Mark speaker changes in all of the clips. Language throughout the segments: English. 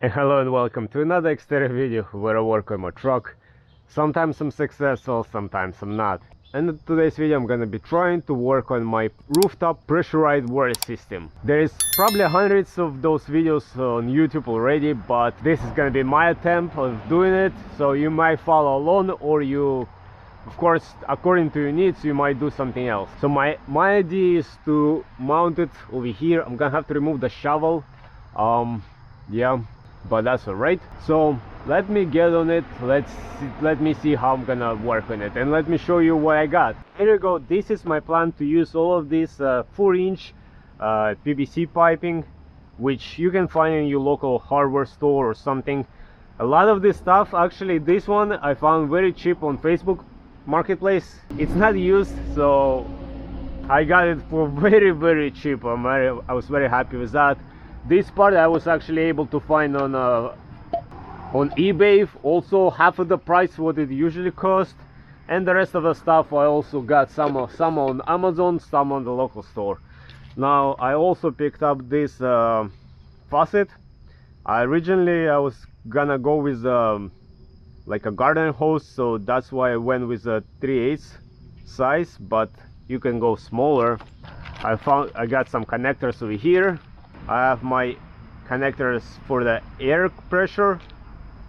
Speaker 1: And hello and welcome to another exterior video where I work on my truck. Sometimes I'm successful, sometimes I'm not. And in today's video I'm gonna be trying to work on my rooftop pressurized water system. There is probably hundreds of those videos on YouTube already, but this is gonna be my attempt of doing it. So you might follow along, or you, of course, according to your needs, you might do something else. So my idea is to mount it over here. I'm gonna have to remove the shovel. Yeah, but that's all right. So let me get on it. Let me see how I'm gonna work on it, and let me show you what I got. Here you go. This is my plan to use all of this 4-inch PVC piping, which you can find in your local hardware store or something. A lot of this stuff, actually this one I found very cheap on Facebook Marketplace. It's not used, so I got it for very cheap. I was very happy with that. This part I was actually able to find on eBay, also half of the price what it usually costs, and the rest of the stuff I also got some on Amazon, some on the local store. Now I also picked up this faucet. Originally I was gonna go with like a garden hose, so that's why I went with a 3/8 size, but you can go smaller. I got some connectors over here. I have my connectors for the air pressure,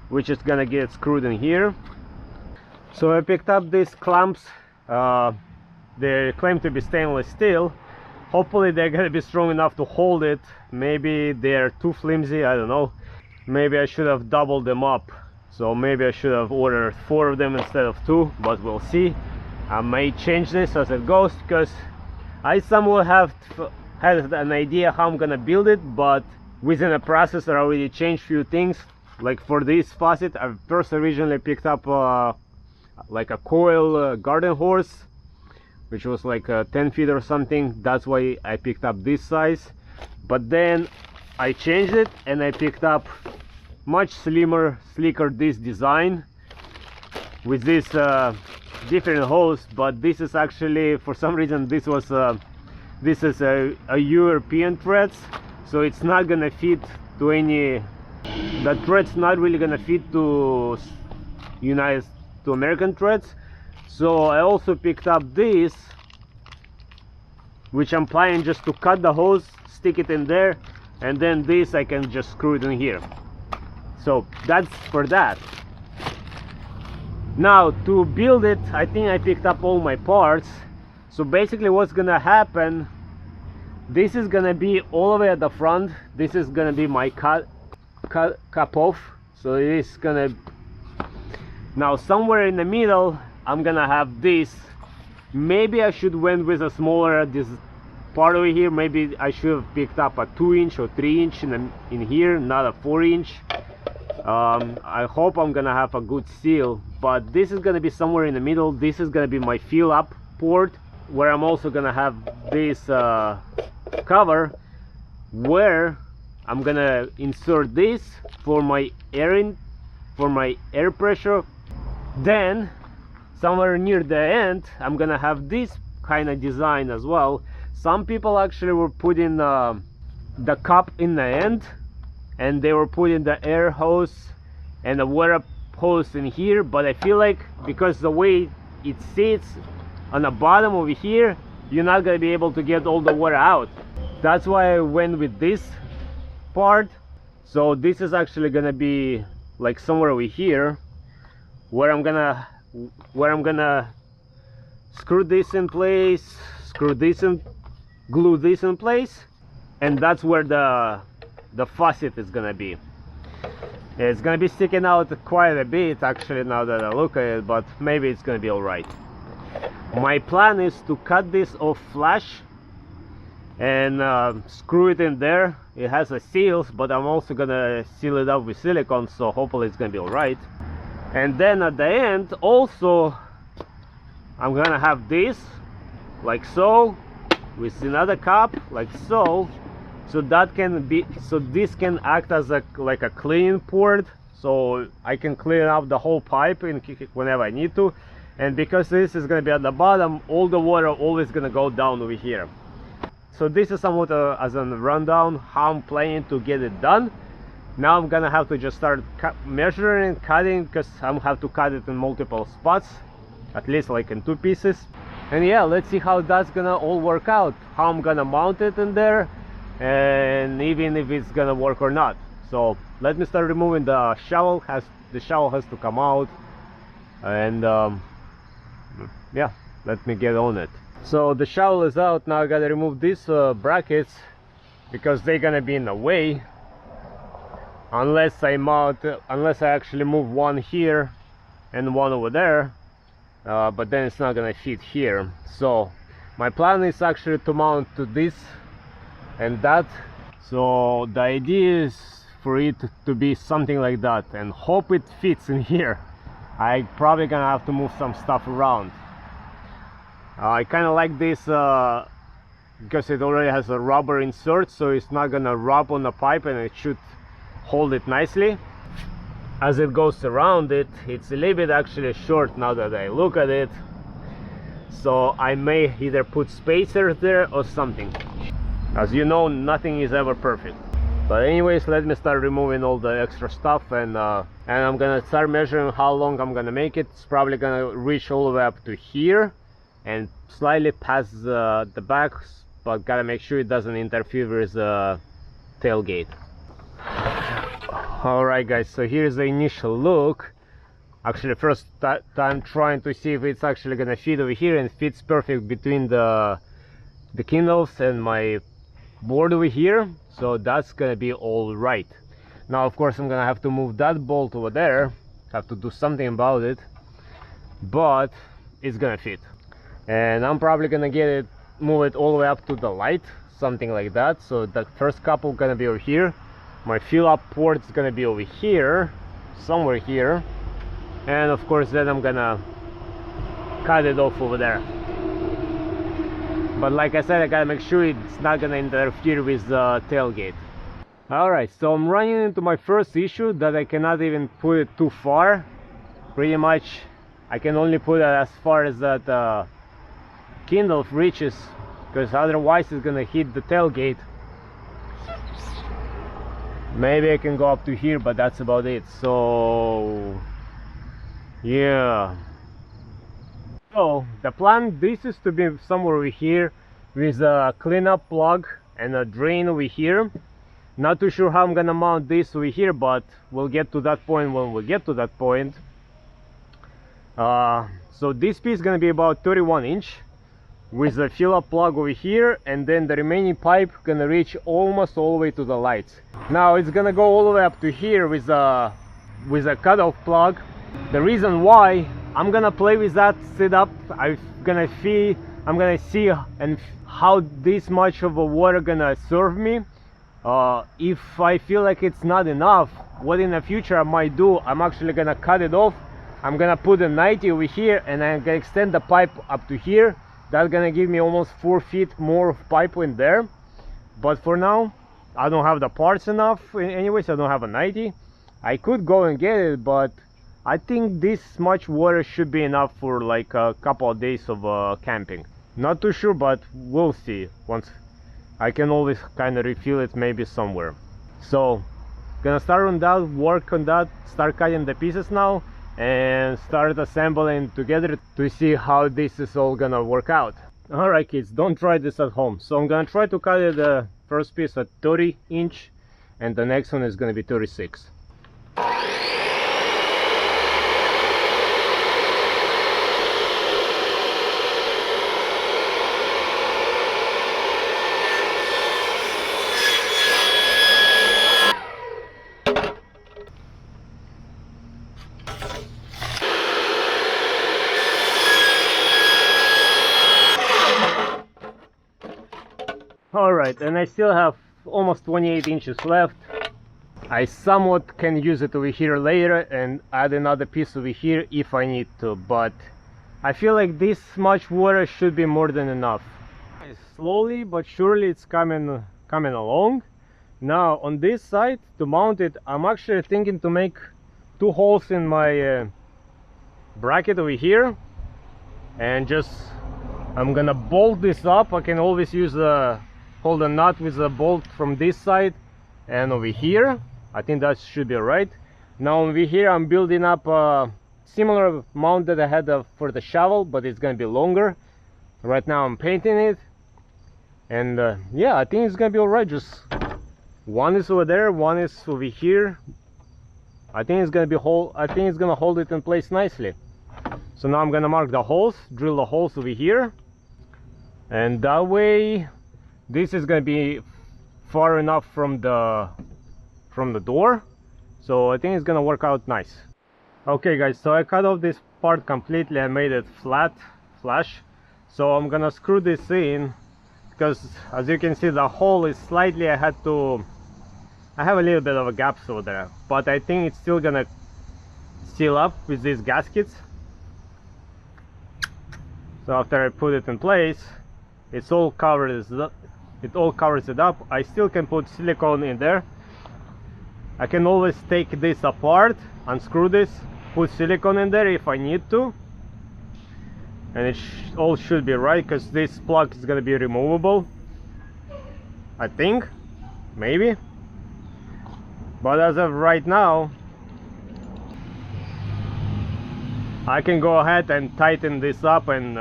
Speaker 1: which is gonna get screwed in here. So I picked up these clamps. They claim to be stainless steel. Hopefully they're gonna be strong enough to hold it. Maybe they're too flimsy, I don't know. Maybe I should have doubled them up. So maybe I should have ordered 4 of them instead of 2, but we'll see. I may change this as it goes, because I somewhat have had an idea how I'm gonna build it, but within the process I already changed few things. Like for this faucet, I first originally picked up like a coil garden hose, which was like 10 feet or something. That's why I picked up this size. But then I changed it and I picked up much sleeker this design with this different hose. But this is actually, for some reason, this is a European threads, so it's not gonna fit to any. The thread's not really gonna fit to American threads. So I also picked up this, which I'm planning just to cut the hose, stick it in there, and then this I can just screw it in here. So that's for that. Now to build it, I think I picked up all my parts. So basically what's gonna happen, this is gonna be all the way at the front. This is gonna be my cap off. So it is gonna, now somewhere in the middle I'm gonna have this. Maybe I should went with a smaller, this part over here. Maybe I should have picked up a 2-inch or 3-inch in here, not a 4-inch. I hope I'm gonna have a good seal, but this is gonna be somewhere in the middle. This is gonna be my fill up port, where I'm also gonna have this cover, where I'm gonna insert this for my air pressure. Then somewhere near the end I'm gonna have this kind of design as well. Some people actually were putting the cup in the end, and they were putting the air hose and the water hose in here, but I feel like because the way it sits on the bottom over here, you're not gonna be able to get all the water out. That's why I went with this part. So this is actually gonna be like somewhere over here, where I'm gonna screw this in place, glue this in place, and that's where the faucet is gonna be. It's gonna be sticking out quite a bit actually, now that I look at it, but maybe it's gonna be all right. My plan is to cut this off flush and screw it in there. It has a seals, but I'm also gonna seal it up with silicone, so hopefully it's gonna be all right. And then at the end also I'm gonna have this like so, with another cup like so. So that can be, so this can act as like a cleaning port, so I can clean up the whole pipe whenever I need to. And because this is going to be at the bottom, all the water always going to go down over here. So this is somewhat as a rundown how I'm planning to get it done. Now I'm gonna have to just start measuring, cutting, because I'm have to cut it in multiple spots, at least like in 2 pieces. And yeah, let's see how that's gonna all work out, how I'm gonna mount it in there, and even if it's gonna work or not. So let me start removing the shovel. The shovel has to come out, and yeah, let me get on it. So the shovel is out. Now I gotta remove these brackets because they're gonna be in the way unless I actually move one here and one over there, but then it's not gonna fit here. So my plan is actually to mount to this and that. So the idea is for it to be something like that, and hope it fits in here. I probably gonna have to move some stuff around. I kind of like this because it already has a rubber insert, so it's not gonna rub on the pipe and it should hold it nicely. As it goes around it, it's a little bit actually short now that I look at it, so I may either put spacers there or something. As you know, nothing is ever perfect. But anyways, let me start removing all the extra stuff, and I'm gonna start measuring how long I'm gonna make it. It's probably gonna reach all the way up to here and slightly past the back, but gotta make sure it doesn't interfere with the tailgate. Alright guys, so here's the initial look. Actually, first time trying to see if it's actually gonna fit over here and fits perfect between the kindles and my board over here. So that's gonna be all right. Now of course I'm gonna have to move that bolt over there, have to do something about it, but it's gonna fit. And I'm probably gonna move it all the way up to the light, something like that. So the first couple gonna be over here, my fill up port is gonna be over here, somewhere here, and of course then I'm gonna cut it off over there. But like I said, I gotta make sure it's not gonna interfere with the tailgate. Alright, so I'm running into my first issue, that I cannot even put it too far. Pretty much I can only put it as far as that kindle reaches, because otherwise it's gonna hit the tailgate. Maybe I can go up to here, but that's about it. So yeah. So the plan, this is to be somewhere over here with a cleanup plug and a drain over here. Not too sure how I'm gonna mount this over here, but we'll get to that point when we get to that point. So this piece is gonna be about 31 inch with a fill up plug over here, and then the remaining pipe gonna reach almost all the way to the lights. Now it's gonna go all the way up to here with a cutoff plug. The reason why I'm gonna play with that setup, I'm gonna see and how this much of a water gonna serve me. If I feel like it's not enough, what in the future I might do, I'm actually gonna cut it off. I'm gonna put a 90 over here, and I'm gonna extend the pipe up to here. That's gonna give me almost 4 feet more of pipe in there. But for now, I don't have the parts enough anyways. I don't have a 90. I could go and get it, but I think this much water should be enough for like a couple of days of camping. Not too sure, but we'll see. Once I can always kind of refill it maybe somewhere. So gonna start on that, work on that, start cutting the pieces now, and start assembling together to see how this is all gonna work out. Alright kids, don't try this at home. So I'm gonna try to cut it, the first piece at 30 inch, and the next one is gonna be 36. Alright, and I still have almost 28 inches left. I somewhat can use it over here later and add another piece over here if I need to, but I feel like this much water should be more than enough. Slowly but surely it's coming along. Now on this side, to mount it, I'm actually thinking to make 2 holes in my bracket over here, and just I'm gonna bolt this up. I can always use hold a nut with a bolt from this side and over here, I think that should be right. Now over here I'm building up a similar mount that I had for the shovel, but it's gonna be longer. Right now I'm painting it, and yeah, I think it's gonna be alright. Just one is over there, one is over here. I think it's gonna hold it in place nicely. So now I'm gonna mark the holes, drill the holes over here, and that way this is gonna be far enough from the door, so I think it's gonna work out nice. Okay guys, so I cut off this part completely and made it flush. So I'm gonna screw this in, because as you can see the hole is slightly, I have a little bit of a gap over there, but I think it's still gonna seal up with these gaskets. So after I put it in place, it all covers it up. I still can put silicone in there. I can always take this apart, unscrew this, put silicone in there if I need to, and it all should be right, because this plug is going to be removable, I think, maybe. But as of right now, I can go ahead and tighten this up and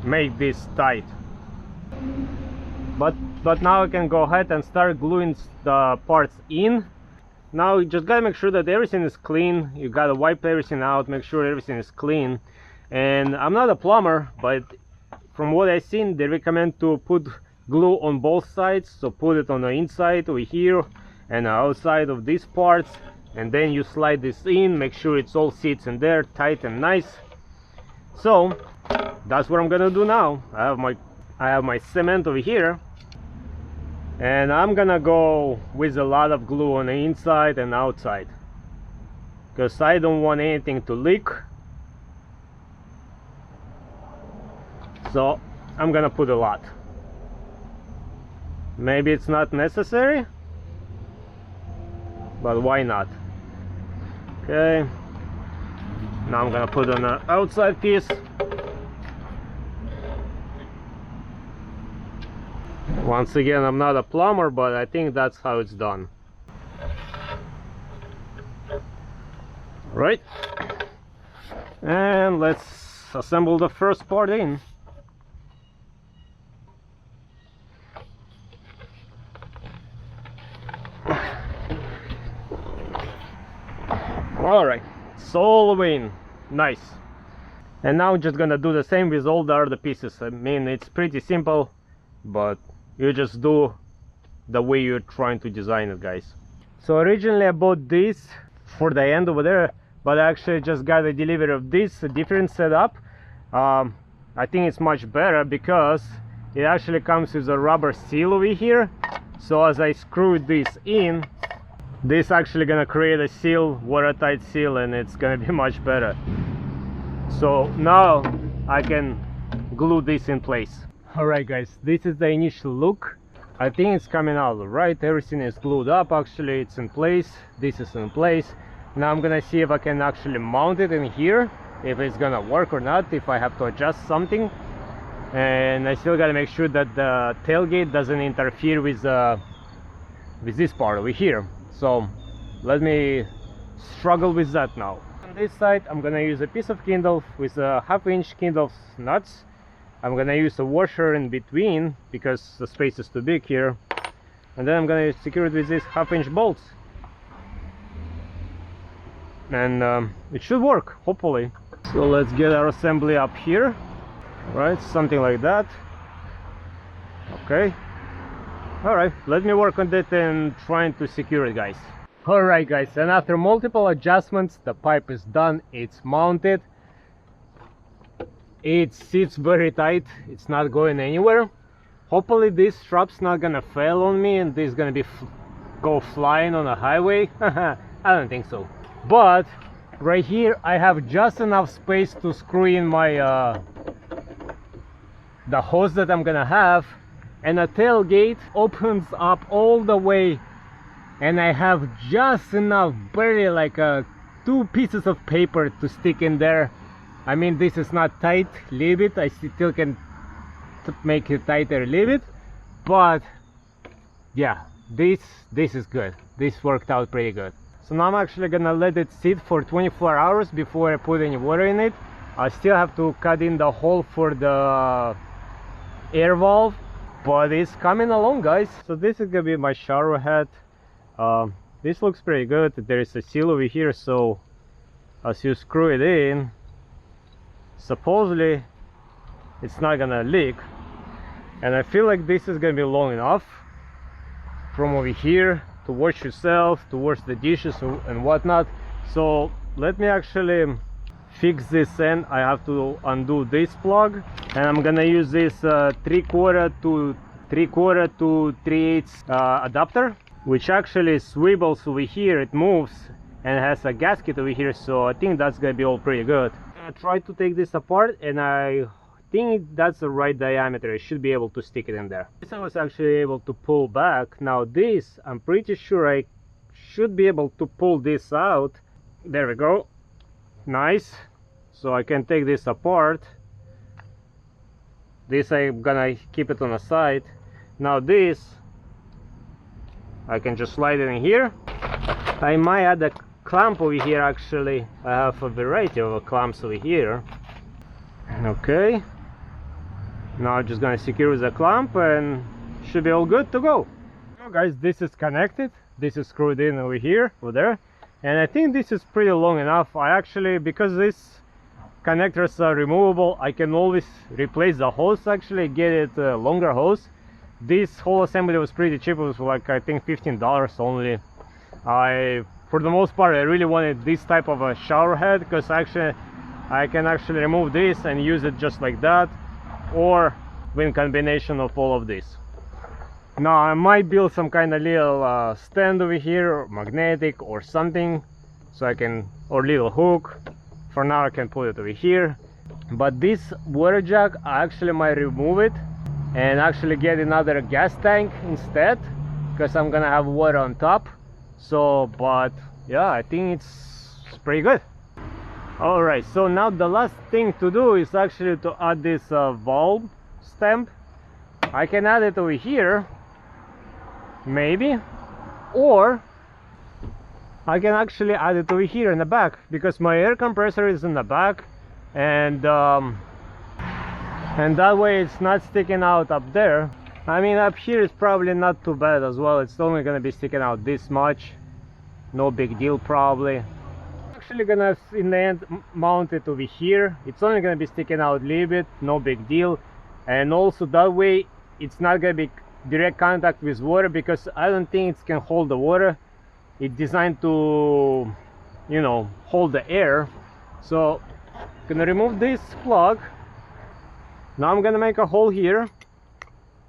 Speaker 1: make this tight. But now I can go ahead and start gluing the parts in. Now you just gotta make sure that everything is clean. You gotta wipe everything out, make sure everything is clean. And I'm not a plumber, but from what I've seen, they recommend to put glue on both sides. So put it on the inside over here and the outside of these parts, and then you slide this in, make sure it's all sits in there tight and nice. So that's what I'm gonna do now. I have my cement over here, and I'm gonna go with a lot of glue on the inside and outside, because I don't want anything to leak. So I'm gonna put a lot. Maybe it's not necessary, but why not? Okay, now I'm gonna put on the outside piece. Once again, I'm not a plumber, but I think that's how it's done. Right, and let's assemble the first part in. Alright, it's all the way in. Nice. And now I'm just gonna do the same with all the other pieces. I mean, it's pretty simple, but you just do the way you're trying to design it, guys. So originally I bought this for the end over there, but I actually just got a delivery of this, a different setup. I think it's much better because it actually comes with a rubber seal over here. So as I screw this in, this actually gonna create a seal, watertight seal, and it's gonna be much better. So now I can glue this in place. Alright guys, this is the initial look. I think it's coming out right. Everything is glued up, actually it's in place. This is in place. Now I'm gonna see if I can actually mount it in here, if it's gonna work or not, if I have to adjust something. And I still gotta make sure that the tailgate doesn't interfere with this part over here. So let me struggle with that now. On this side I'm gonna use a piece of kindle with a 1/2 inch kindle nuts. I'm gonna use a washer in between because the space is too big here, and then I'm gonna secure it with these 1/2 inch bolts, and it should work, hopefully. So let's get our assembly up here, right? Something like that. Okay. Alright, let me work on it and trying to secure it, guys. Alright guys, and after multiple adjustments, the pipe is done, it's mounted. It sits very tight, it's not going anywhere. Hopefully this strap's not gonna fail on me and this is gonna be go flying on a highway. I don't think so. But right here I have just enough space to screw in my the hose that I'm gonna have, and the tailgate opens up all the way, and I have just enough, barely like 2 pieces of paper to stick in there. I mean, this is not tight, leave it. I still can make it tighter, leave it. But yeah, this is good. this worked out pretty good. So now I'm actually gonna let it sit for 24 hours before I put any water in it. I still have to cut in the hole for the air valve, but it's coming along, guys. So this is gonna be my shower head. This looks pretty good. There is a seal over here, so as you screw it in, supposedly it's not gonna leak. And I feel like this is gonna be long enough from over here to wash yourself, to wash the dishes and whatnot. So let me actually fix this end. I have to undo this plug, and I'm gonna use this 3/4 to 3/8 adapter, which actually swivels over here. It moves and has a gasket over here, so I think that's gonna be all pretty good. I tried to take this apart, and I think that's the right diameter. I should be able to stick it in there. This I was actually able to pull back. Now this, I'm pretty sure I should be able to pull this out. There we go. Nice. So I can take this apart. This I'm gonna keep it on the side. Now this, I can just slide it in here. I might add a clamp over here. Actually, I have a variety of clamps over here. Okay. Now I'm just gonna secure the clamp and should be all good to go. Now guys, this is connected. This is screwed in over here, over there. And I think this is pretty long enough. I actually, because these connectors are removable, I can always replace the hose, actually get it longer hose. This whole assembly was pretty cheap. It was like, I think $15 only. For the most part, I really wanted this type of a shower head, because actually I can actually remove this and use it just like that, or with combination of all of this. Now I might build some kind of little stand over here, or magnetic or something, so I can, or little hook. For now I can put it over here. But this water jug, I actually might remove it and actually get another gas tank instead, because I'm gonna have water on top. So, but yeah, I think it's pretty good. Alright, so now the last thing to do is actually to add this valve stamp. I can add it over here, maybe, or I can actually add it over here in the back, because my air compressor is in the back, and that way it's not sticking out up there. I mean, up here is probably not too bad as well. It's only gonna be sticking out this much, no big deal probably. Actually gonna in the end mount it over here. It's only gonna be sticking out a little bit, no big deal. And also that way it's not gonna be direct contact with water, because I don't think it can hold the water. It's designed to, you know, hold the air. So gonna remove this plug. Now I'm gonna make a hole here.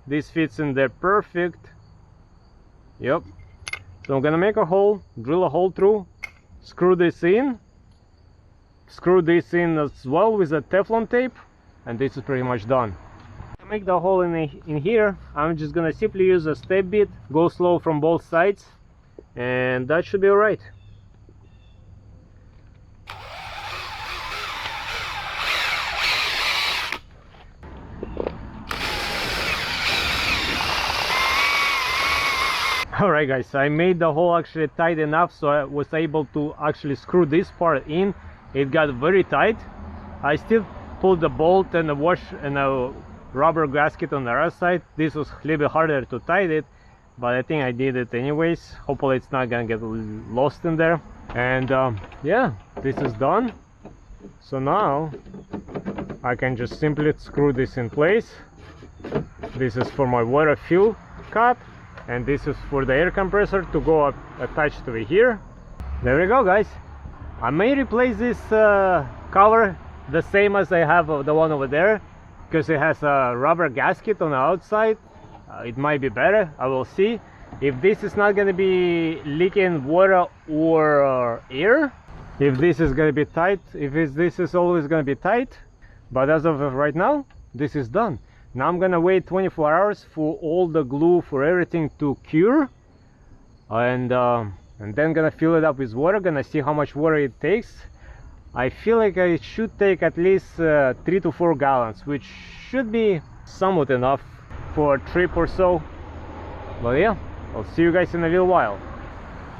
Speaker 1: This fits in there perfect. Yep. So I'm gonna make a hole, drill a hole through, screw this in as well with a Teflon tape, and this is pretty much done. To make the hole in here, I'm just gonna simply use a step bit, go slow from both sides, and that should be alright. Alright guys, I made the hole actually tight enough so I was able to actually screw this part in. It got very tight. I still pulled the bolt and the wash and a rubber gasket on the other side. This was a little bit harder to tighten it, but I think I did it anyways. Hopefully it's not gonna get lost in there. And yeah, this is done. So now I can just simply screw this in place. This is for my water fuel cap, and this is for the air compressor to go attached to here. There we go guys. I may replace this cover the same as I have the one over there, because it has a rubber gasket on the outside. It might be better, I will see. If this is not going to be leaking water or air, if this is going to be tight, this is always going to be tight. But as of right now, this is done. Now I'm gonna wait 24 hours for all the glue, for everything to cure, and then gonna fill it up with water. Gonna see how much water it takes. I feel like it should take at least 3 to 4 gallons, which should be somewhat enough for a trip or so. But yeah, I'll see you guys in a little while.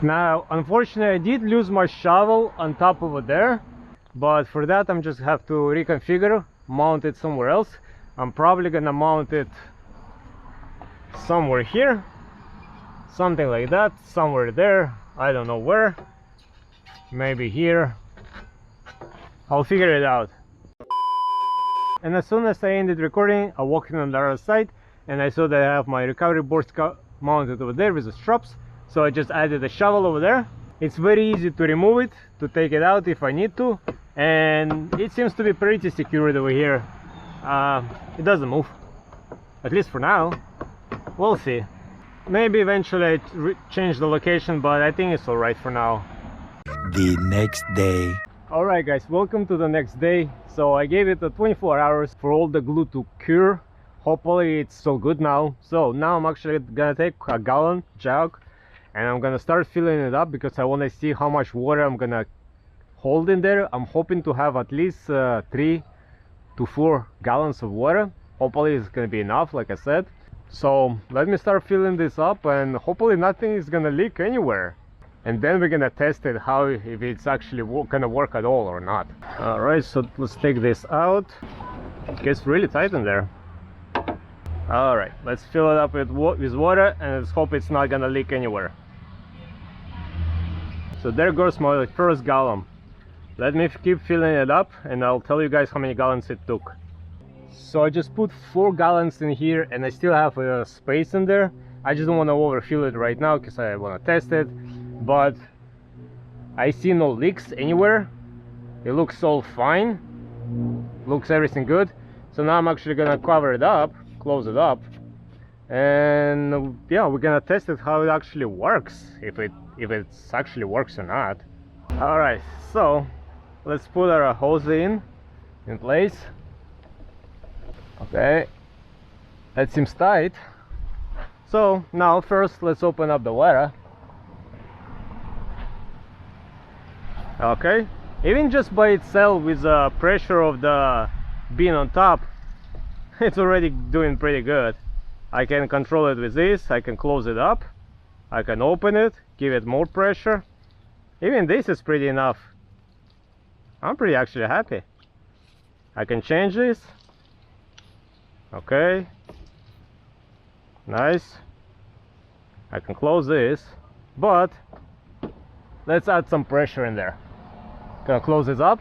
Speaker 1: Now unfortunately I did lose my shovel on top over there, but for that I'm just have to reconfigure, mount it somewhere else. I'm probably gonna mount it somewhere here, something like that, somewhere there, I don't know where, maybe here. I'll figure it out. And as soon as I ended recording, I walked in on the other side and I saw that I have my recovery board mounted over there with the straps, so I just added a shovel over there. It's very easy to remove it, to take it out if I need to, and it seems to be pretty secured over here. It doesn't move, at least for now. We'll see. Maybe eventually I change the location, but I think it's alright for now.
Speaker 2: The next day.
Speaker 1: Alright guys, welcome to the next day. So I gave it 24 hours for all the glue to cure. Hopefully it's so good now. So now I'm actually gonna take a gallon jug and I'm gonna start filling it up because I want to see how much water I'm gonna hold in there. I'm hoping to have at least 3 to 4 gallons of water. Hopefully it's gonna be enough, like I said. So let me start filling this up and hopefully nothing is gonna leak anywhere. And then we're gonna test it, if it's actually gonna work at all or not. Alright, so let's take this out. It gets really tight in there. Alright, let's fill it up with water and let's hope it's not gonna leak anywhere. So there goes my first gallon. Let me keep filling it up and I'll tell you guys how many gallons it took. So I just put 4 gallons in here and I still have space in there. I just don't want to overfill it right now because I want to test it. But I see no leaks anywhere. It looks all fine. Looks everything good. So now I'm actually gonna cover it up, close it up, and yeah, we're gonna test it how it actually works, if it actually works or not. All right, so let's put our hose in place. Okay, that seems tight. So now first let's open up the water. Okay, even just by itself with the pressure of the bin on top, it's already doing pretty good. I can control it with this, I can close it up, I can open it, give it more pressure. Even this is pretty enough. I'm pretty actually happy. I can change this. Okay, nice. I can close this, but let's add some pressure in there. Gonna close it up.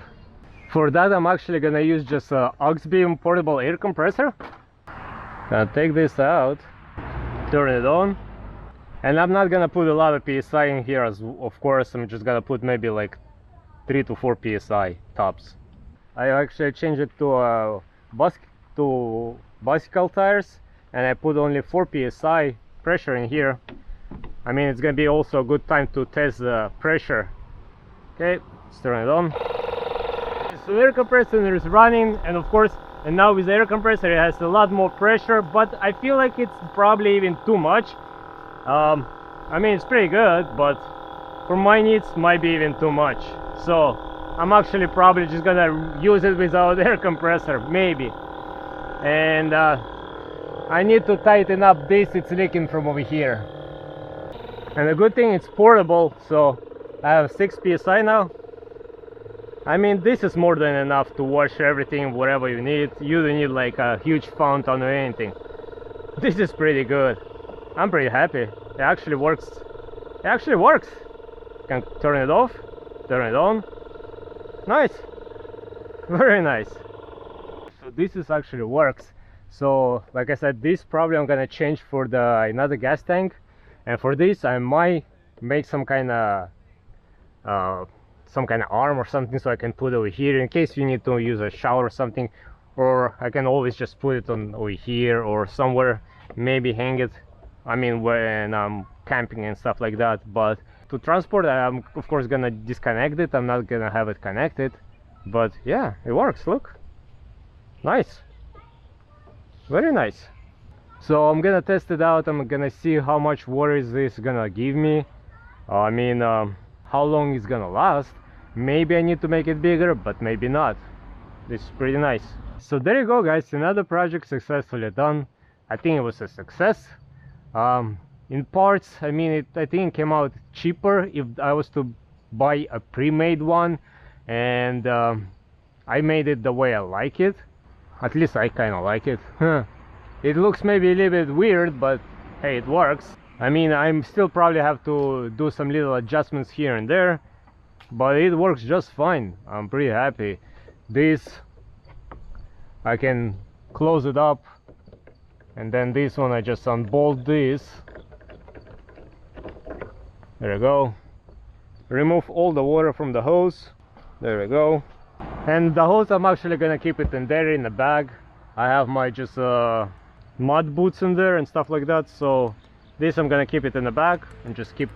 Speaker 1: For that I'm actually gonna use just a Auxbeam portable air compressor. Gonna take this out, turn it on, and I'm not gonna put a lot of PSI in here, as of course I'm just gonna put maybe like 3 to 4 PSI tops. I actually changed it to bicycle tires and I put only 4 PSI pressure in here. I mean, it's gonna be also a good time to test the pressure. Okay, let's turn it on. So air compressor is running, and of course, and now with the air compressor it has a lot more pressure, but I feel like it's probably even too much. I mean, it's pretty good, but for my needs might be even too much. So I'm actually probably just gonna use it without air compressor, maybe. And I need to tighten up this, it's leaking from over here. And the good thing, it's portable, so I have 6 PSI now. I mean, this is more than enough to wash everything, whatever you need. You don't need like a huge fountain or anything. This is pretty good. I'm pretty happy. It actually works. It actually works. Can turn it off, turn it on. Nice. Very nice. So this is actually works. So like I said, this probably I'm gonna change for another gas tank, and for this I might make some kind of arm or something, so I can put over here in case you need to use a shower or something, or I can always just put it on over here or somewhere, maybe hang it, I mean, when I'm camping and stuff like that. But to transport, I'm of course gonna disconnect it. I'm not gonna have it connected, but yeah, it works. Look, nice, very nice. So I'm gonna test it out. I'm gonna see how much water is this gonna give me. I mean, how long it's gonna last. Maybe I need to make it bigger, but maybe not. This is pretty nice. So there you go, guys, another project successfully done. I think it was a success. in parts, I mean, I think it came out cheaper if I was to buy a pre-made one, and I made it the way I like it. At least I kind of like it. It looks maybe a little bit weird, but hey, it works. I mean, I'm still probably have to do some little adjustments here and there, but it works just fine. I'm pretty happy. This, I can close it up, and then this one I just unbolt this. There we go. Remove all the water from the hose. There we go. And the hose, I'm actually gonna keep it in there in the bag. I have my just mud boots in there and stuff like that, so this I'm gonna keep it in the bag and just keep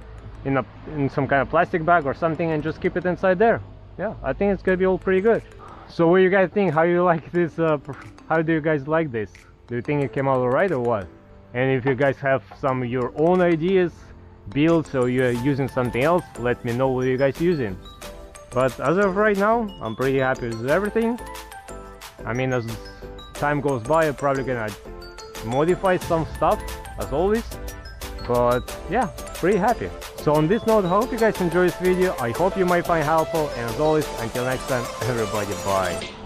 Speaker 1: in some kind of plastic bag or something and just keep it inside there. Yeah, I think it's gonna be all pretty good. So what do you guys think? How you like this? How do you guys like this? Do you think it came out alright or what? And if you guys have some of your own ideas, builds, or you're using something else, let me know what you guys using. But as of right now, I'm pretty happy with everything. I mean, as time goes by, I'm probably gonna modify some stuff as always, but yeah, pretty happy. So on this note, I hope you guys enjoyed this video. I hope you might find helpful, and as always, until next time, everybody, bye.